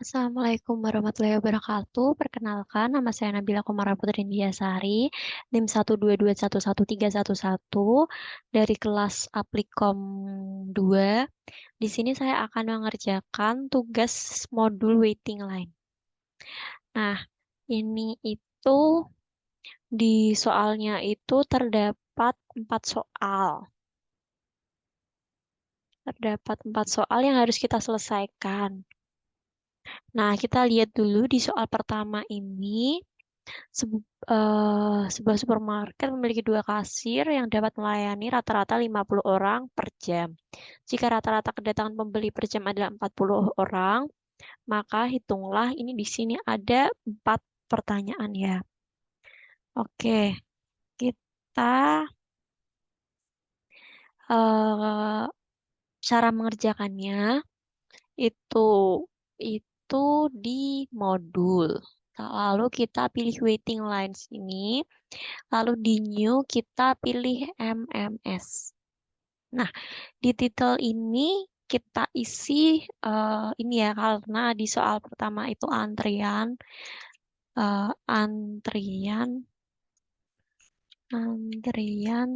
Assalamualaikum warahmatullahi wabarakatuh. Perkenalkan, nama saya Nabila Komara Putri Indiasari, NIM 122111311 dari kelas Aplikom 2. Di sini saya akan mengerjakan tugas modul waiting line. Nah, ini itu di soalnya itu terdapat 4 soal. Terdapat 4 soal yang harus kita selesaikan. Nah, kita lihat dulu di soal pertama ini. Sebuah supermarket memiliki 2 kasir yang dapat melayani rata-rata 50 orang per jam. Jika rata-rata kedatangan pembeli per jam adalah 40 orang, maka hitunglah ini di sini ada 4 pertanyaan ya. Oke, kita eh, cara mengerjakannya itu itu di modul. Lalu kita pilih waiting lines ini. Lalu di new kita pilih MMS. Nah, di titel ini kita isi ini ya karena di soal pertama itu antrian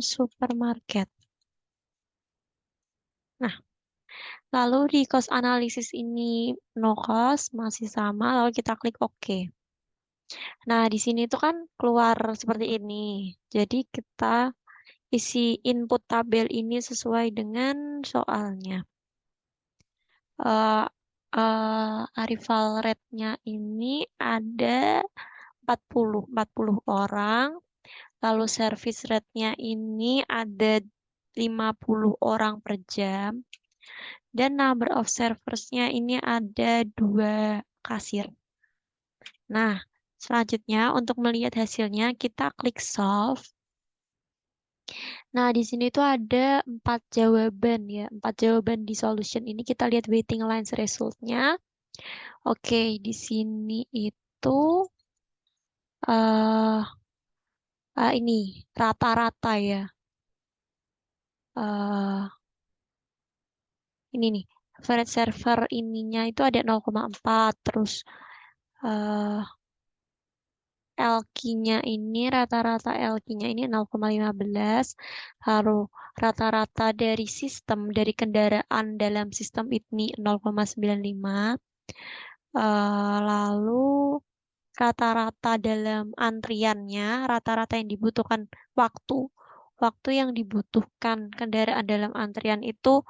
supermarket. Nah, lalu di cost analysis ini no cost masih sama, lalu kita klik OK. Nah, di sini itu kan keluar seperti ini. Jadi kita isi input tabel ini sesuai dengan soalnya. eh arrival rate-nya ini ada 40 orang. Lalu service rate-nya ini ada 50 orang per jam. Dan number of servers-nya ini ada 2 kasir. Nah, selanjutnya untuk melihat hasilnya kita klik solve. Nah, di sini tuh ada 4 jawaban ya. 4 jawaban di solution ini kita lihat waiting lines result-nya. Oke, di sini itu eh ini rata-rata ya. eh ini nih, average server ininya itu ada 0,4, terus eh LQ-nya ini rata-rata LQ-nya ini 0,15, lalu rata-rata dari sistem dari kendaraan dalam sistem ini 0,95, lalu rata-rata dalam antriannya, rata-rata yang dibutuhkan waktu, waktu yang dibutuhkan kendaraan dalam antrian itu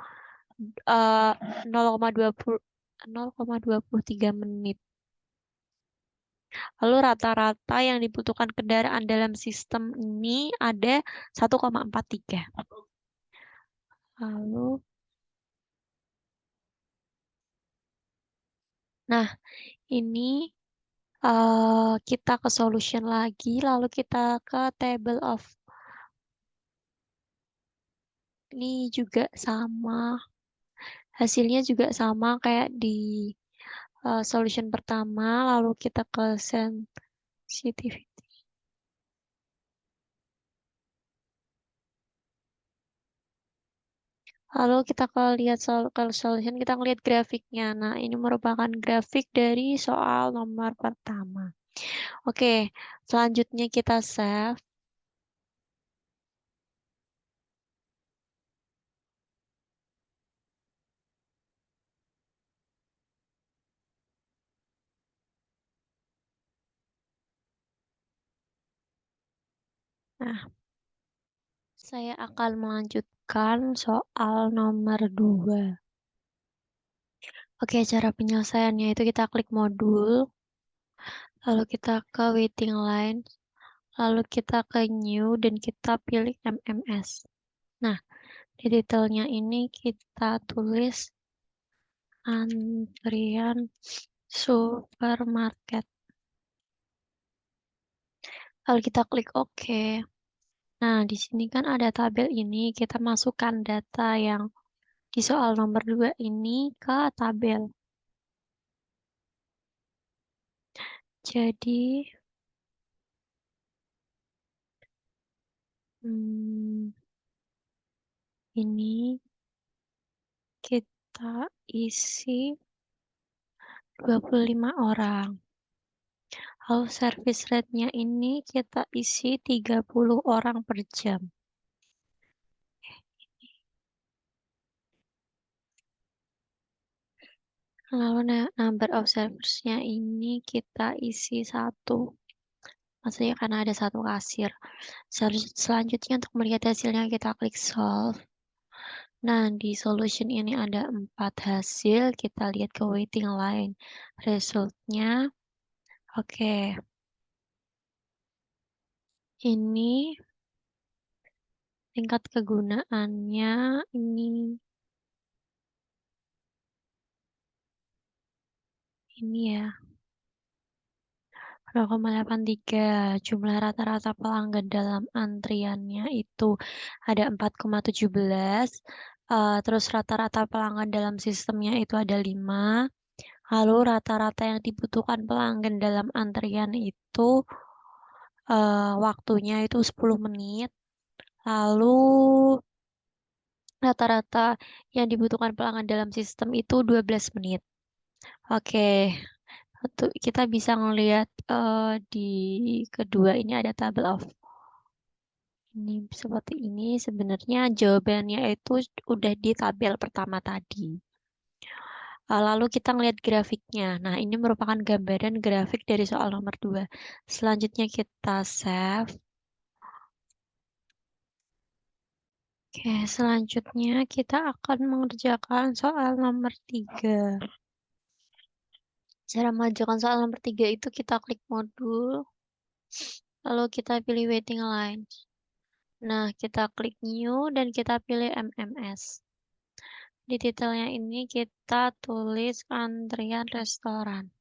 0,23 menit. Lalu rata-rata yang dibutuhkan kendaraan dalam sistem ini ada 1,43. Lalu, nah ini kita ke solution lagi, lalu kita ke table of ini juga sama. Hasilnya juga sama kayak di solution pertama, lalu kita ke sensitivity. Lalu kita kalau lihat kalau solution kita ngelihat grafiknya. Nah, ini merupakan grafik dari soal nomor pertama. Oke, selanjutnya kita save. Nah, saya akan melanjutkan soal nomor 2. Oke, cara penyelesaiannya itu kita klik modul, lalu kita ke waiting line, lalu kita ke new dan kita pilih MMS. Nah, di detailnya ini kita tulis antrian supermarket. Lalu kita klik OK. Nah, di sini kan ada tabel ini, kita masukkan data yang di soal nomor 2 ini ke tabel. Jadi, ini kita isi 25 orang. Lalu service rate-nya ini kita isi 30 orang per jam. Lalu number of servers-nya ini kita isi 1. Maksudnya karena ada 1 kasir. Selanjutnya untuk melihat hasilnya kita klik solve. Nah, di solution ini ada 4 hasil. Kita lihat ke waiting line result-nya. Oke. Ini tingkat kegunaannya ini ya. 0,83. Jumlah rata-rata pelanggan dalam antriannya itu ada 4,17. Terus rata-rata pelanggan dalam sistemnya itu ada 5. Lalu rata-rata yang dibutuhkan pelanggan dalam antrian itu waktunya itu 10 menit. Lalu rata-rata yang dibutuhkan pelanggan dalam sistem itu 12 menit. Oke. Kita bisa melihat di kedua ini ada table of ini seperti ini. Sebenarnya jawabannya itu udah di tabel pertama tadi. Lalu kita ngelihat grafiknya. Nah, ini merupakan gambaran grafik dari soal nomor 2. Selanjutnya kita save. Oke, selanjutnya kita akan mengerjakan soal nomor 3. Cara mengerjakan soal nomor 3 itu kita klik modul, lalu kita pilih waiting line. Nah, kita klik new dan kita pilih MMS. Di titelnya ini kita tulis antrian restoran.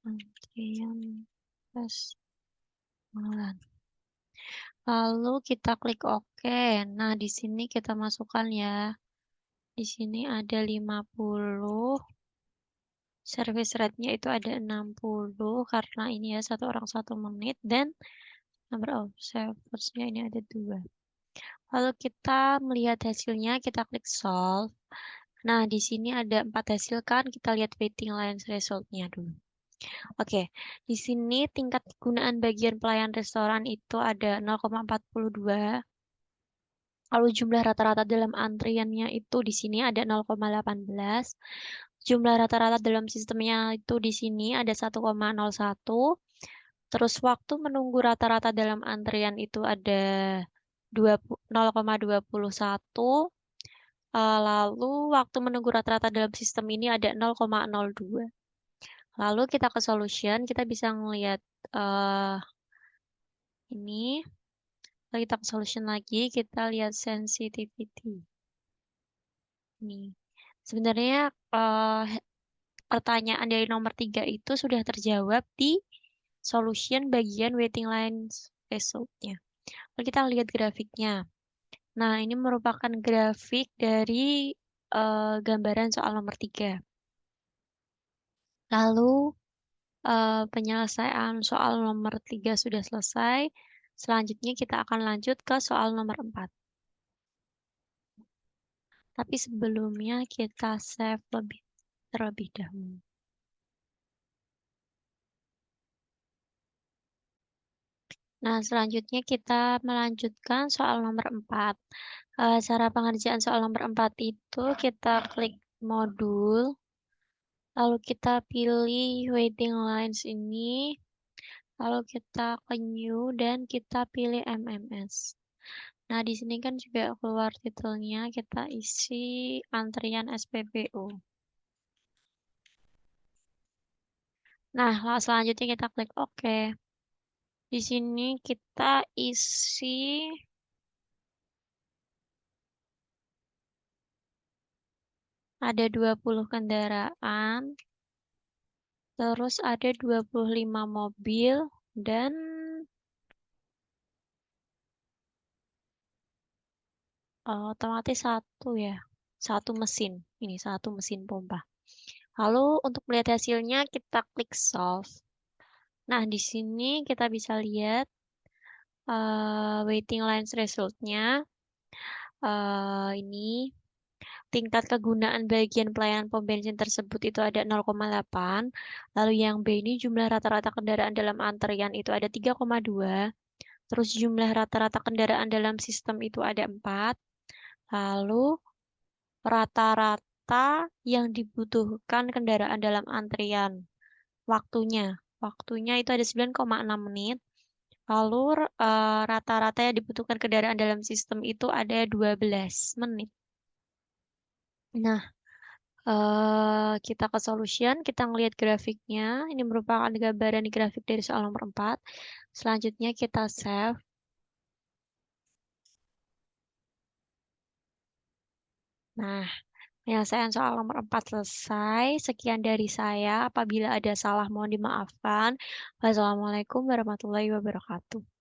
Antrian restoran. Lalu kita klik OK. Nah, di sini kita masukkan ya. Di sini ada 50. Service rate-nya itu ada 60 karena ini ya 1 orang 1 menit dan number of servers-nya ini ada 2. Lalu kita melihat hasilnya, kita klik solve. Nah, di sini ada 4 hasil kan, kita lihat waiting line result-nya dulu. Oke, di sini tingkat kegunaan bagian pelayan restoran itu ada 0,42. Lalu jumlah rata-rata dalam antriannya itu di sini ada 0,18. Jumlah rata-rata dalam sistemnya itu di sini ada 1,01. Terus waktu menunggu rata-rata dalam antrian itu ada 0,21. Lalu waktu menunggu rata-rata dalam sistem ini ada 0,02. Lalu kita ke solution, kita bisa melihat ini. Lalu kita ke solution lagi, kita lihat sensitivity. Ini. Sebenarnya pertanyaan dari nomor 3 itu sudah terjawab di solution bagian waiting lines result-nya. Lalu kita lihat grafiknya. Nah, ini merupakan grafik dari gambaran soal nomor 3. Lalu penyelesaian soal nomor 3 sudah selesai. Selanjutnya kita akan lanjut ke soal nomor 4. Tapi sebelumnya kita save terlebih dahulu. Nah, selanjutnya kita melanjutkan soal nomor 4. Cara pengerjaan soal nomor 4 itu kita klik modul, lalu kita pilih waiting lines ini, lalu kita ke new dan kita pilih MMS. Nah, di sini kan juga keluar titelnya, kita isi antrian SPBU. Nah, selanjutnya kita klik OK. Di sini kita isi ada 20 kendaraan, terus ada 25 mobil, dan otomatis 1 mesin. Ini 1 mesin pompa. Lalu untuk melihat hasilnya kita klik solve. Nah, di sini kita bisa lihat waiting lines result-nya. Ini Tingkat kegunaan bagian pelayanan pom bensin tersebut itu ada 0,8. Lalu yang B ini jumlah rata-rata kendaraan dalam antrian itu ada 3,2. Terus jumlah rata-rata kendaraan dalam sistem itu ada 4. Lalu rata-rata yang dibutuhkan kendaraan dalam antrian. Waktunya itu ada 9,6 menit. Lalu rata-rata yang dibutuhkan kendaraan dalam sistem itu ada 12 menit. Nah, kita ke solution, kita ngelihat grafiknya. Ini merupakan gambaran grafik dari soal nomor 4. Selanjutnya kita save. Nah, penyelesaian soal nomor 4 selesai. Sekian dari saya. Apabila ada salah mohon dimaafkan. Wassalamualaikum warahmatullahi wabarakatuh.